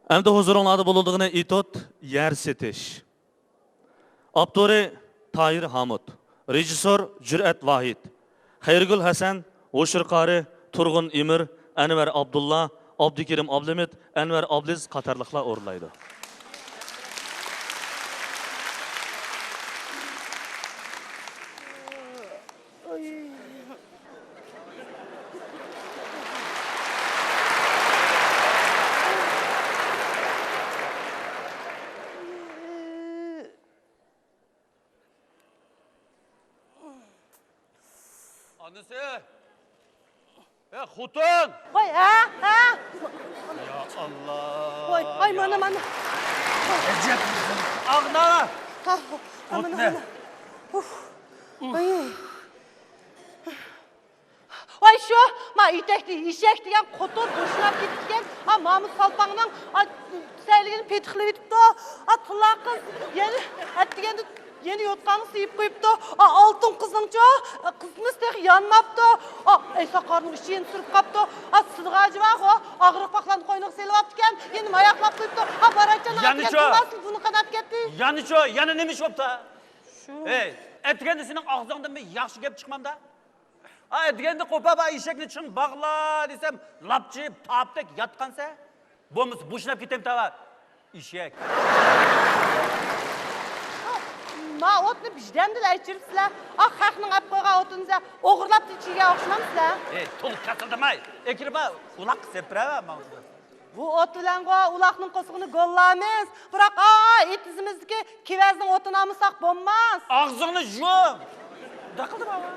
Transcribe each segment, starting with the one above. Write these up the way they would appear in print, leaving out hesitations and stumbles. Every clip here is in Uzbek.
Endi huzurunlarda bulunduğuna itot yer setiş. Abduri Tahir Hamud. Rejissor Cüret Vahid. Hayrgül Hasan, Oşurqari, Turgun Imir, Enver Abdullah, Abdükerim Ablimit, Enver Abliz qatarlıqlar orlaydı. Annesi! Hutun! Oy, ha? Ya Allah! Oy, ay mana. Ecep misin? Ağna! Ha, Hut ne? Ay. Ay şu, ma işek degan qotor boşunap ketgan, ha Mahmud Salpanның səyligini petikli bitibdi. Atla kız, yeni yotqanı sıyıp koyuptu. Altın kızınca, kızımız tek yanmaptı. Sakarның işini sürüp kaptı. Sılğacı var o, ağırık baklandı koynuq selip aptıken, yeni ayaklap koyuptu. Baraycan atken bunu kanat ketdi. Yani nemiş optu? Şu. Etkendi senin ağzından ben yaxşı gep çıkmam da. Etkendi kopaba işekni çın bağla desem, lapçıyıp taptek yatkansa, bomuz boşunap gitem tava. İşek. Ma otni bijdamdil aytchiribsizlar. Xalqning olib qo'ygan o'tinizga o'g'irlab ichiga o'xshamamsizlar. To'liq kasildimay. Ekirba ulaq sepirava mavzuda. Bu ot bilan uloqning qo'sig'ini go'llaymiz. Biroq etizimizniki kevazning o'tini olmasak bo'lmas. Ağzını yum. Daqıldı baba.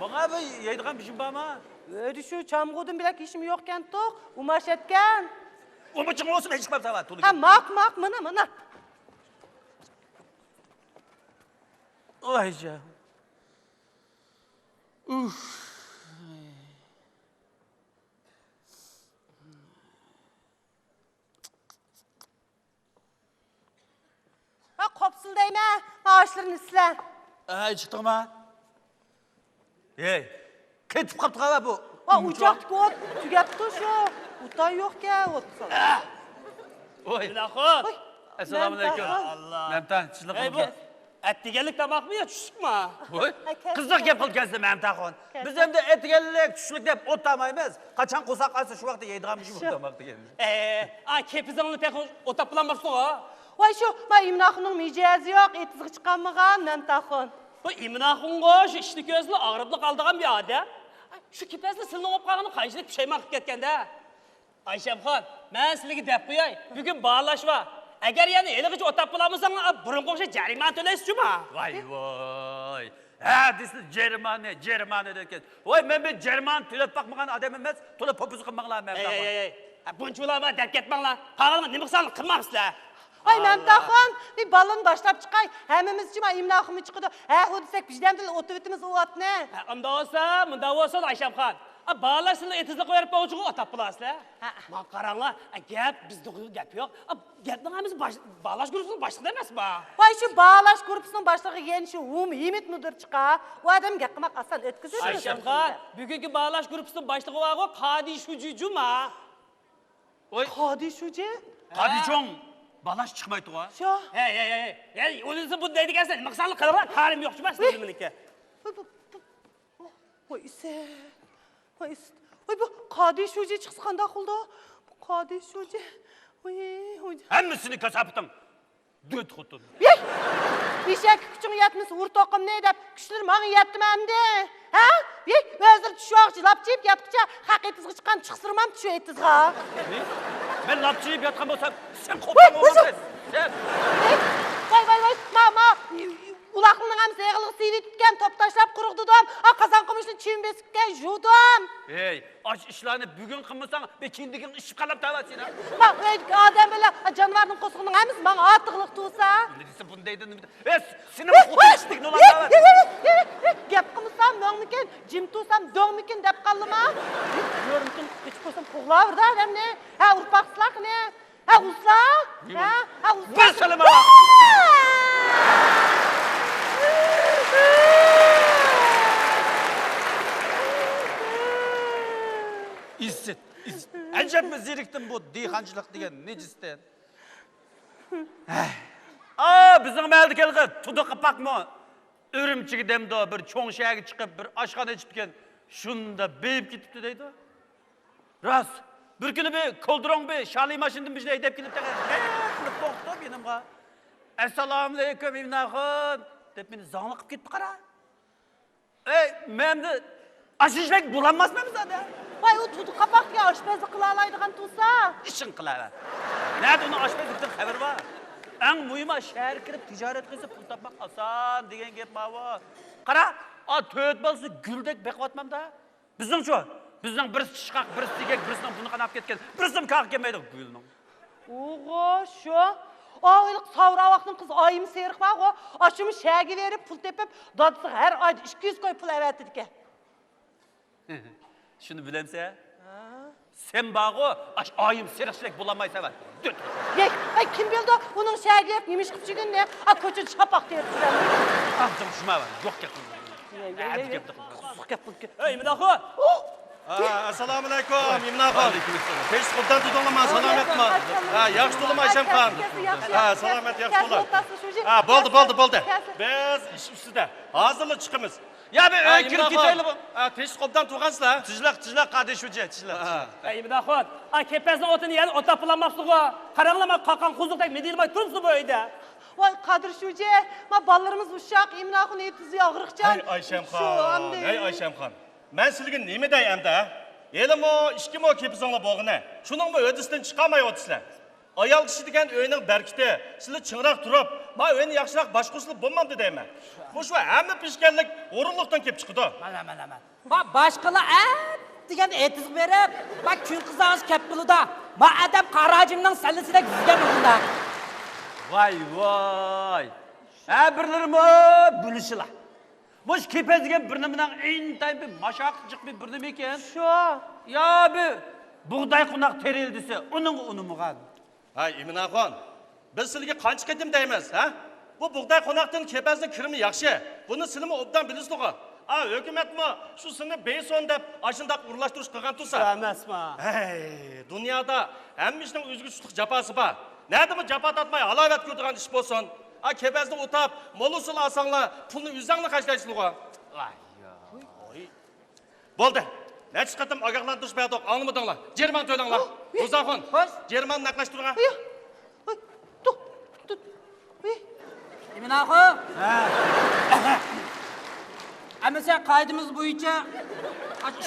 Bana bir yeydiğen bir şey bana. Öyle şu çamgudun bilek işim yokken toq, umaş etken. Umuçun olsun hiç çıkmam sana. Ha mak mına. Ay canım. Ha kopsul değme, ağaçların isler. Çıktın mı? Ketip kaptı kava bu. Uçak ot, tügetdi şu. Utay yok ya ot. Oy. Lahut. Esselamu aleyküm. Allah. Memtan, çizlik Ey bu, olacak. ettigelik demek mi ya, çüşük mü? Oy. Kızlık yapıl gezdi Memtan. Biz hem de etgellik, çüşlük deyip otamayız. Kaçan kusak kalsa şu vakti yediğim bir şey otamaktı kendisi. Kepizanını pek otap bulanmasın o. Vay şu, ma imnaqının micazı yok, etizgi çıkanmıgan, Memtahun. Bu imnahın koş, işli gözlü, ağrıblı kaldığın bir adam. Şu kepezli sılının olup kalığını kayıcılık bir şey mi akıp ketken de? Ayşem Xan, ben sizligi dep koyay, bugün bağlaş var. Eğer yani eli gıcı otap bulamazsan, burun komşu ceriman töleyiz şu mu? Vay. Desin Cermane derken. Vay ben Cerman tülep bakmagan adam emez, tülep popuzu kılmakla Memtan. Bunçulama derk etmen lan. Kağılma, ne mıksanlık kılmamışlar. Ay Memtahun, bir balon başlap çıkay. Hemimiz için imnaqımı çıkıdı. O desek bijdamdil otuvitimiz o at ne? Mında olsa Ayşem Xan. Bağlarsınlar etizli koyarıp bağıcığı otap bulasınlar. Ma karanlar, gep bizde gep yok. Gepnağımız bağlaş grubusunun başlığı demez mi? Vay şu bağlaş grupusunun başlığı yeni şu Ümit müdür çıka. O adam gepmak asan etkisiz. Ayşem Xan, bugünkü bağlaş grubusunun başlığı var o Kadi Şucucu ma. Kadi Şucu? Hadi çoğun. Balaş çıkmaydı o. Şu. Hey, onun bu dedi gelsen, mıksanlık kırılan halim yok çıkmaz mı? Vay ise. Vay bu Kadi Şucu çıksanda kulda. Bu Kadi Şucu. Vay. Hemmisini kasaptım. Döt kutun. Bişek küçüğün yatmış uğur toqım ne edip, küçülür mağın yattım hem de. Ha? Özür düşüyor, lapçıyıp yattıkça hak etizgi çıkan çıksırmam düşüyor etizgi. Ben lapçıyıp yatkan olsam sen koptan olmazsın. Sen. Vay, ma. Ulaqının hem seyğılığı sivit tutken, top taşlap kuruqdudum. Kazan kumışlı çiğin besipken judum. Aç işlerini bugün kılmışsan ve kindigin işip kalap davasın ha. Ma, adam böyle canavarın qosuğunun hemiz bana artıqlıq tuğsa. Ne dese bundaydın. Senin kutu iştik nolan davasın. Gep kımısam, möğmüken, cim tuğsam, döğmüken dep kaldım ha. Görümkün, hiç koysam kuğla vurdu adam ne? Urpaqsılaq ne? Usla? Usla? Ben söyleme bak. İzzet. Acayip mi ziriktim bu diyhancılık diyen necisten? Bizim məldi kelgi tudu qapak mı? Ürümçigi demdi o bir çoğun şehirge çıkıp bir aşkana içip diken şunda beyip gitipti deydi. Ras, bir günü bir kolduron bir şali maşindim bir şey edip gidip de qilib qo'yibdi menimga. Assalomu alaykum imnaxon deb meni zangliqib ketdi qara. Mende aşışmak bulanmaz mı bizde? Vay o tudu kapak ya aşpazlık kıla alaydıgan tusa. İşin kılar. Nerede onun aşpazlıktan haber var? En mühimi şehir kirip ticaret kılsa pul tapmak asan degen gap var. Qara, töt bolsa güldek beqvatmam da. Bizning şu, bizning birisi chiqaq, birisi tegak, birisining buni qanap ketgan, birisining kaq kelmaydi gülning. Oğo şu. Ağırlık savra vaktin kız ayım seyrek var o. Aşımı şergi verip pul tepip dadısı her ayda 200 koy pul evet dedik. Şunu bilemse? Sen bağı ayım serikçilik bulamaysa var. Düt. Ay kim bildi onun şergi hep yemiş küçüğün ne? Koçun şapak diye tutuyor. Amcam şuma var. Yok yakın. Ey Minaxon. Assalomu alaykum, Imnaxon. Besh qubdan tutonaman, salomatmi? Yaxshi to'lim Aysam xon. Salomat, yaxshi to'lim. Bo'ldi. Biz ish ustida. Hozirlik chiqamiz. Ya be kirib ketaylik. Besh qubdan tug'ansizlar. Tijlaq qadeshuji, tijlaq. Ey Minaxon. Kepezni otini yani ot tapılanmapsığı. Qaranglar qaqan quzuqdek medilmay turibsiz bu uyda. Vay Kadir Şuce, ma ballarımız uşaq, imnaqın etizi ağırıqcan. Ey Aysam xon, ey Aysam xon. Men sizga nima dey endi? Elimo 2 mo kepizinglar bo'lg'ini. Shuningmi o'disidan chiqamay o'tisizlar. Ayol kishi degan uyning barkiti, sizlar chinroq turib, ma uyni yaxshiroq boshqurishlar bo'lmadi deyman. Bu shu hamma pishganlik o'rinliqdan kelib chiqdi. Mana. Bak başkalar degan etiz berib, bak kun qizamiz kep qilida. Ma adam qarajimning sallisida yuzgan unda. Vay. Birlerimi bilishlar. Boş kepez degan bir nimadan intay bir mashaqchiq bir nima ekan? Şu. Ya bir buğday qunaq terildisi, uning unumg'an. Hay Imnaxon, biz sizga qancha qatim deymiz, ha? Bu bug'doy qo'noqdan kepazning kirimi yaxshi. Buni sizmi obdan bilisizlar. Hukumatmi shu sini beson deb ashundaq urlashtirish qilgan tursa. Emasmi? Hey, dunyoda hamma ishning o'zguchlik jafosi bor. Nədimi jafo tatmay halovat ko'rgan ish bo'lsin. Kepazni o'tab, molusul alsanglar, pulni o'zingni qashlaysizlar. Bo'ldi. Necha qatim ogohlantirish berdik, anlamadinglar. Jerman to'langlar. Muzaxon, Jerman naqlashtirgan. Tut. Imnaxon. Ama sen kaydımız boyunca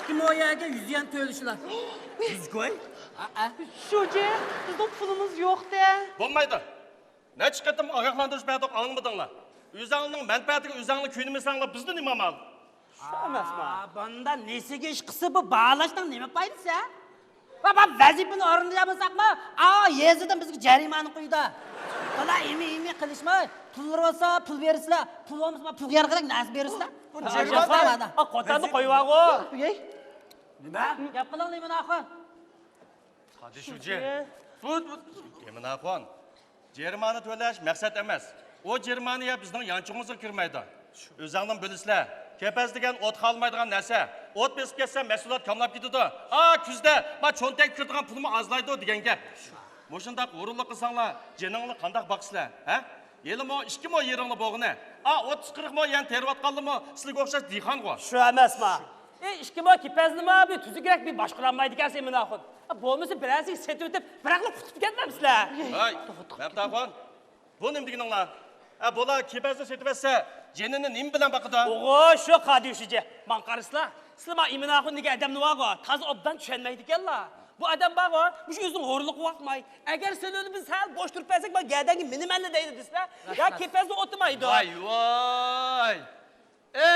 2 moyaga 100 yen töylüşler. 100 koy? Şuce, bizim pulumuz yok de. Bo'lmaydi. Necha qatim ogohlantirish berdik, anlamadinglar. O'zingning manfaatiga o'zingni kuyinmasanglar, bizni nima mal? Bunda nesiga iş kısı bu bağlaştan neme paydası ha? Baba vazifini orundayamasak mı? Yezidan bizga jarimani qo'ydi. Bala imi qilishma. Pul olsa pul berisizlar. Pul olmasa pul yarqarak nasib berisizlar. Bu Jarima. Qotanni qo'yvago. Nima? Gap qiling Imnaxon. Qadishuji. Imnaxon. Jermani to'lash maqsad emas. O Germaniya bizning yanchig'imizga kirmaydi. O'zingdan bilisizlar. Kepaz degan ot qolmaydigan narsa. Ot besib ketsa mas'uliyat kamlab ketadi. Kuzda ma cho'ntak kiradigan pulmi azlaydi degan gap. Mo'shundaq o'rinli qilsanglar, jeningni qanday boqsizlar, ha? Yelimo 2 mo yeringni bo'g'ini. 30-40 mo yan teriyotganlarmi? Sizlarga o'xshash dehqongo. Shu emasmi? 2 mo kepaznimi bir tuzukrak bir boshqalanmaydi ekansiz Minaxon. Bo'lmasa birasi setib o'tib, biraqli qutib ketmamsizlar. Hay, Mabtaxon. Bu nima deganinglar? Bola kepazni setib etsa, jenini nim bilan boqadi? O'g'o, shu qadishuji. Men qarasizlar. Sizlar Minaxon degan odamni vargo, toza obdan tushunmaydi ekanlar. Bu adam bargo, shu o'zining o'rniga qo'ymaydi. Agar sen uni biz hal bosh turib bersak, men gadangi minimalni deydi desizlar. Ya kepazni o'tmaydi. Vay.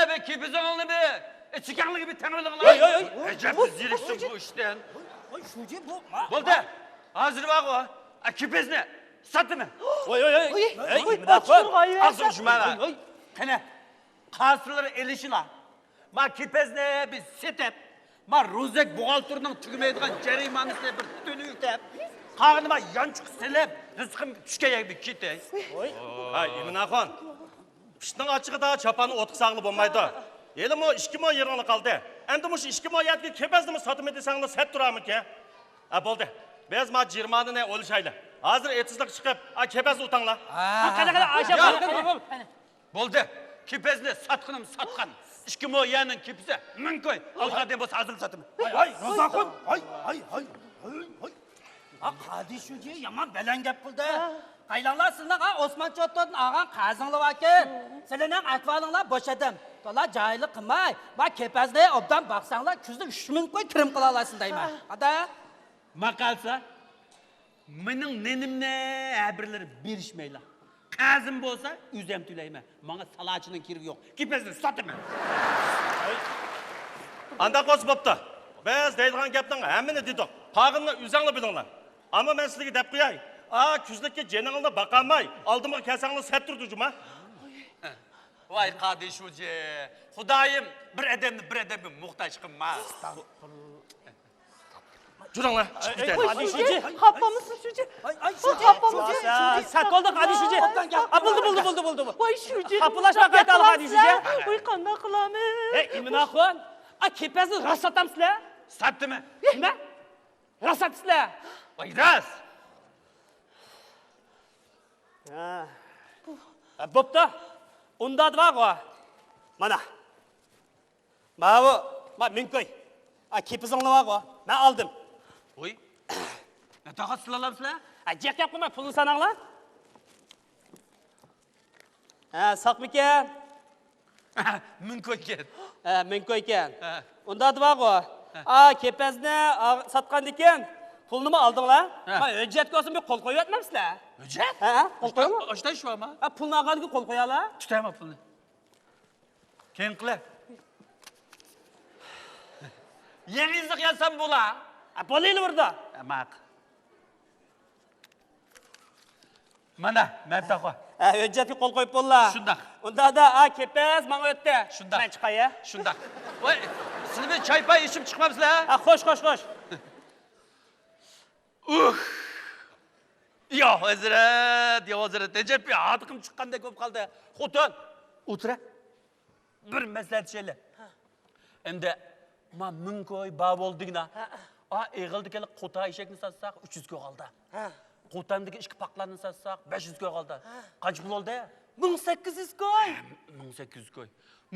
Be kepizingni be. Chiqanligi bir tanilinglar. Ajab ziriksin bu ishdan. Şucu bu. Bo'ldi. Hozir bargo. Kepizni satdimi? Oy. Minaxon. Aqsim shumala. Qani qasrlar elishila. Ma kepizni biz setib, ma rozak buğaltırının tügümeydiğen jarimanisini bir tönüytep, qarnıma yançıq silib, rizqim tushkayag bir ketay. Hay, Imnaxon. Qishning ochig'ida chapani o'tqisangli bo'lmaydi. Elimo 2 mo yeringni qoldi. Endi mush 2 mo yatga kepaznimi sotib desanglar sat turamiki? Bo'ldi. Biz ma Germanini o'lishayli. Hozir etizlik chiqib, kepaz o'tanglar. Qara, Aysha xon. Bo'ldi. Kepezni satqinim satqan. 2 mo'yaning kepisi mumkin. Alqadan bo'lsa hazil sataman. Ro'zaxon, qadi shuji yomon baland gap qildi. Qaylanglar sizlar Osman Chotto'dan olgan qazinglar ekan. Sizlarning ahvolinglar bo'shadim. To'la joyli qilmay, va kepazni obdan baqsanglar, kuzda 3000 qo'y kirim qila olasizlar deyman. Ada Maqalsa mening nenimni abirlar berishmaylar. Qazim bo'lsa o'zim to'layman. Menga salachining keragi yo'q. Kepezni sotaman. Anda qo'z bo'pti. Biz deydigan gapning hammani dedik. Qog'inni o'zinglar bilinglar. Ammo men sizlarga deb qo'yay. Kuzlikka jeningni baqamay, oldimga kelsanglar sat turdingmi? Voy qadishuji. Xudoyim bir odamga muhtoj qilma. Juranglar, chiqib ketaylik. Voy shuji, xappamisiz shuji? Xappamisiz. Satqolda qadi shuji. Bo'ldi. Voy shuji. Xapulashma qaytali qadi shuji. Voy qanday qilamiz? Iminoxon, kepazni rost sotamsizlar? Satdimi? Nima? Rost sotamsizlar? Voy ras. Bo'pti. Unda dvoq. Mana. Mana minkoy. Kepizingni voq. Men oldim. Voy. Nataqa silalamsizlar? Jek gap qilmay pulni sananglar. Saqmikan? Mumkin ekan. Minkoy ekan. Unda dvoq. Kepazni sotgan ekan. Pulni mi oldinglar? Men hujjatga olsam bir qo'l qo'yapmamsizlar? Hujjat? Qo'l qo'yinglar. Oshdan shumi? Pulni olganiga qo'l qo'yinglar. Tutayman pulni. Keyin qilay. Yeringizni qilsam bo'lar. Bo'layli burada. Maq. Mana, mabtaqa. Hujjatga qo'l qo'yib bo'llar. Shundaq. Unda da kepaz menga o'tdi. Shundaq. Men chiqay. Shundaq. Voy, sizlar choy-pay ichib chiqmamsizlar? Xo'sh. Yo, hazrat, Necep bir adıqım chiqqanda ko'p qoldi. Xotin, o'tira. Bir maslahat shayla. Endi men mumkoy ba bo'ldigina. Eg'ildikalik quta eshakni satsaq 300 ga qoldi. Qutamdagi ikki paqlarni satsaq 500 ga qoldi. Qancha pul oldi? 1800 qo'y. 1800 qo'y.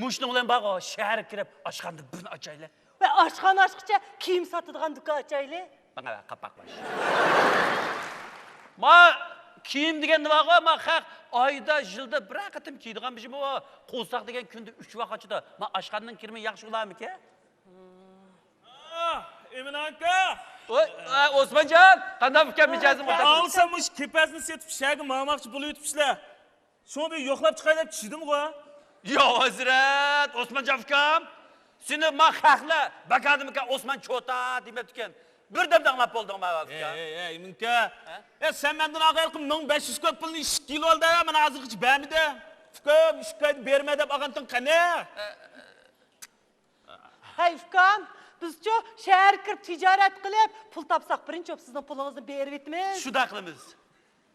Mushni bilan bago shahar kirib, oshxonada birini ochayli. Va oshxona kiyim sotadigan do'kon ochayli. Bana kapak baş. Ma kiyim degan nima qo'y? Ma haq oyda, yilda bir qatim kiydigan bishim o. Qo'saq degan kunda 3 vaqt ochida. Ma oshxonadan kirmay yaxshi bo'larmi-ki? Emin aka. Voy, Osmonjon, qanday fikr mijozim o'tadi? Alsam mush kepazni setib shaga mamoqchi bo'lib yutibsizlar. Shuni bir yo'qlab chiqay deb tushdim-ku. Yo, hazrat, Osmonjon fikam. Seni ma haqla, bakadimka Osmon Chota demayotgan. Bir damda anglab bo'lding ma vakka. Eminka. Sen mendan aqayqim 1500 ko'p pulni 2 kilo oldi, men hozirgacha bermidi. Fikam, 2 ko'p berma deb aqantin qani? Hey fikam, bizcho shahar kirib tijorat qilib, pul topsaq birinchi sizning pulingizni berib etamiz. Shunda qilamiz.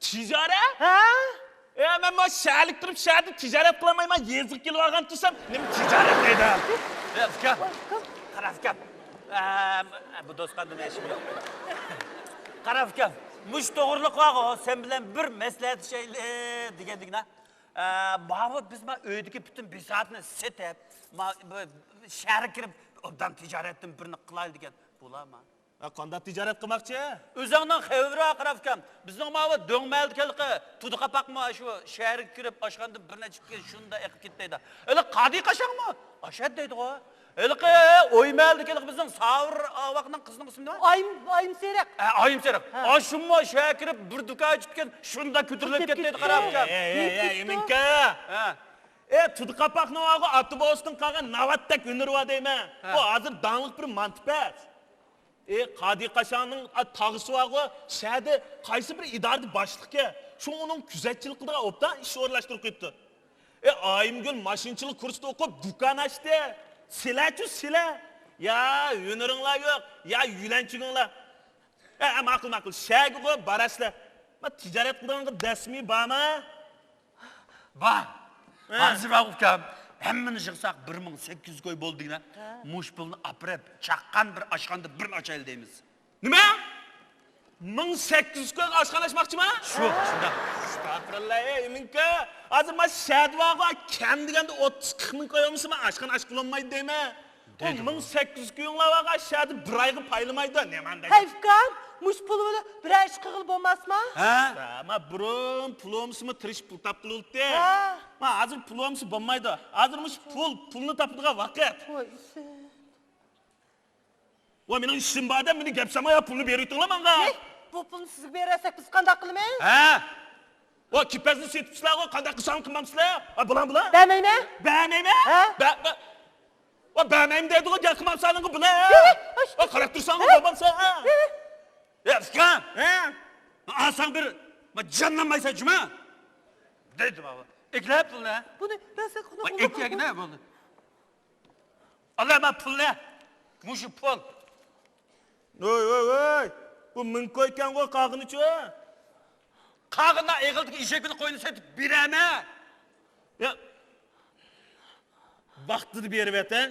Tijorat? Ha? Men ma shaharlik turib shaharda tijorat qilmayman, yezib kelib olgan tursam, nima tijorat deydi? Fikam. Qara fikam. Bu do'stqandan ishim yo'q. Qara fikam. Mush to'g'riliq qo'g'o, sen bilan bir maslahat shayli degandingna. Ba'zi biz uydagi butun bisatni setib, shahar kirib, obdan tijoratdan birini qilay degan bo'larmi? Qanday tijorat qilmoqchi? O'zingning xavri qara fikam. Bizning ma'va do'ngmaldikilqi, tudi qapaqmi shu shahar kirib, oshxonada bir necha kun shunda eqib ketdi. Öyle qadi qashaqmi? Ashad deydi-ku. Elqi o'ymaldikilik bizning savr vaqtning qizining ismi nima? Oyim Seriq. Oyim Seriq. Oshimmo shaya kirib bir dukan tutgan shunda ko'tarilib ketdi qarab kam. Eminka. Tudi qapaqni og'i Atibosdan qolgan navatdak unirva deyman. Bu hozir danliq bir mantibat. Qadi qashaqning tag'isi og'i shahada qaysi bir idorada boshliqqa shu uning kuzatchilik qildigan obdan ish o'rlashtirib qo'yibdi. Oyimgul mashinchilik kursida o'qib dukan ochdi. Sila. Ya yuniringlar yo'q, ya yulanchinglar. Ma'qul. Shaga qo'yib baraslar. Men tijorat qilganga dasmiy bormi? Bor. Hozir vaqtga hammani yig'saq 1800 qo'y bo'ldinglar. Mush pulni aprab, chaqqan bir oshxonada birini ochayli deymiz. Nima? 1800 ko'y oshxona ochmoqchiman. Shu, shunda. Astagfirullah, iminka. Hozir men Shadvaga kam deganda 30-40 ming qo'yamsiz, men oshxona ochib olmaydi deyman. O 1800 ko'yinglarga shadi bir oyga paylamaydi, nemanda. Hayfkan, mush pulini bir ish qilib bo'lmasmi? Ha? Men burun pulomsimi tirish pul topib oldi. Ha. Men hozir pulomsi bo'lmaydi. Hozir mush pulni topadigan vaqt. Voy. Va mening ishim borda, meni gap samaya pulni beryapsizlar menga. Bu pulni sizga berasak biz qanday qilamiz? Ha? O kipazni setibsizlar, qanday qilsam qilmamsizlar? Bulan. Bermayman? Bermayman? Ha? Va bermayman deydi-ku, gap qilmamsanlar bulan. Va qarab tursan bo'lmasa. Efkan, Asan bir canlanmaysa cuma. Dedi baba. Eklep pulni. Buni bersak qanday Va ekagina bo'ldi. Allah men pulni. Mushi pul. Voy. Bu ming qo'ygan qo'y qag'ini-chi. Qag'indan eg'ildiki eshakini qo'yini setib beraman. Ya. Vaqtini berib eting.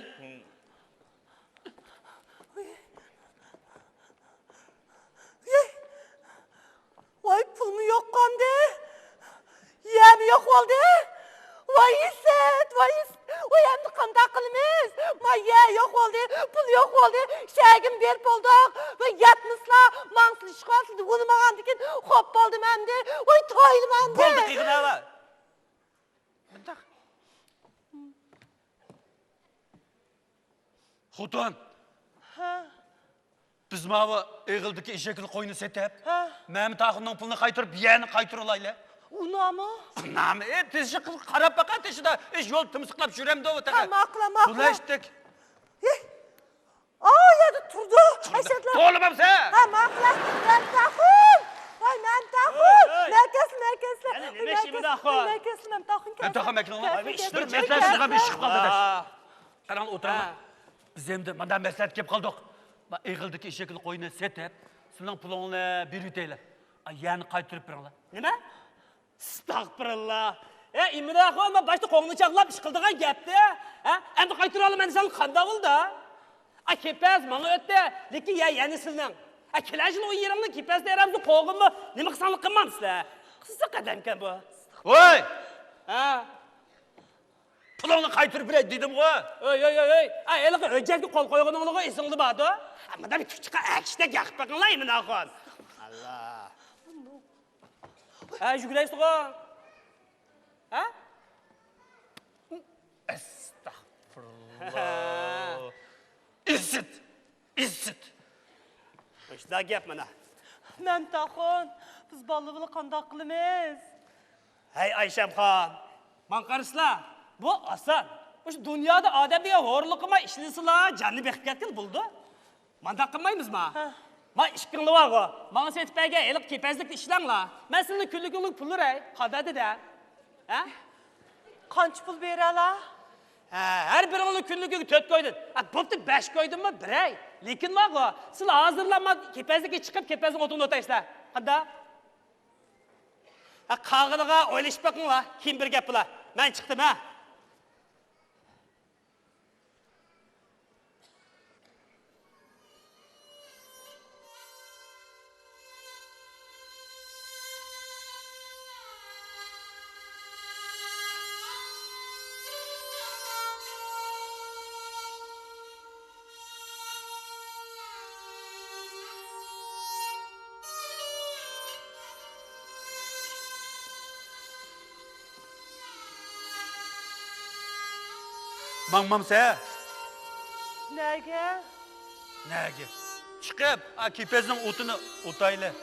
Voy pulmi yo'q qandi? Yemi yo'q bo'ldi. Voy isit. Voy endi qanday qilamiz? Moya yo'q bo'ldi, pul yo'q bo'ldi. Shagim berib bo'ldik. Va yatmislar, mansli ishqoldi. Bo'lmagandikin xo'p bo'ldim endi. Voy to'ydim endi. Bo'ldi qiyg'inava. Bundoq. Xotin. Ha. Biz mana eg'ildiki eshakni qo'yini setib, Ha. men taqinning pulini qaytarib, yana qaytarib olaylar. Unami? Nami? Tezchi qiz qarab baqa teshida. Yo'l timsiqlab yuramda o taqa. Maqla. Bulashdik. Yerda turdi. Ashadlar. To'limamsa. Ha, maqla. Men taxun. Voy, men taxun. Merkesli. Nima ishimda axon? Merkesli men taxun. Men taxun makina. Bir metrasiga bir ish qoldi da. Qarang o'tiraman. Biz endi mendan maslahat kelib qoldik. Men eg'ildiki eshakni qo'yini setib, sizning pulingni berib o'taylar. Yani qaytarib beringlar. Nima? Astagfirullah. İmraxon, men başta qo'ngni chaqlab ish qildigan gapdi. Endi qaytara olaman desam qanday bo'ldi? Kepaz menga o'tdi, lekin yana sizning. Kelajin o yerimni kepaz deramni qo'g'imni nima qilsanlik qilmamsizlar? Qizza qadamkan bu. Voy! Ha? Pulingni qaytarib beray dedim-ku. Oy. Elik o'jakni qo'l qo'yganingga esingda bordi. Menda bir kichik akishda gaqib baqinglar İmraxon. Allah. Yuguraysiz-ku. Ha? Estağfurullah. İzzet. İşte gap mana. Men taxun. Biz balığını qanday qilamiz? Hey Ayşemxon, men qarasizlar, bu oson. O'sha dunyoda odamga xo'rliqma ishlasizlar, jonni beqib ketgan bo'ldi. Manda qilmaymizmi? Men ishqingni borku. Menga setib bergan eliq kepazlikni ishlanglar. Men sizning kunlik pullar qadadida. Ha? Qancha pul berala? Her birini kunligiga 4 qo'ydin. Bo'pti 5 qo'ydimmi? 1. Lekin borku, siz hozirlama kepazlikka chiqib kepazning o'tini o'taysizlar. Qanda? Qag'iliga o'ylashib boqinglar, kim bir gap bilan. Men chiqdim ha. Mangmamsa? Nega? Nega? Chiqib, kepazning o'tini o'taylar.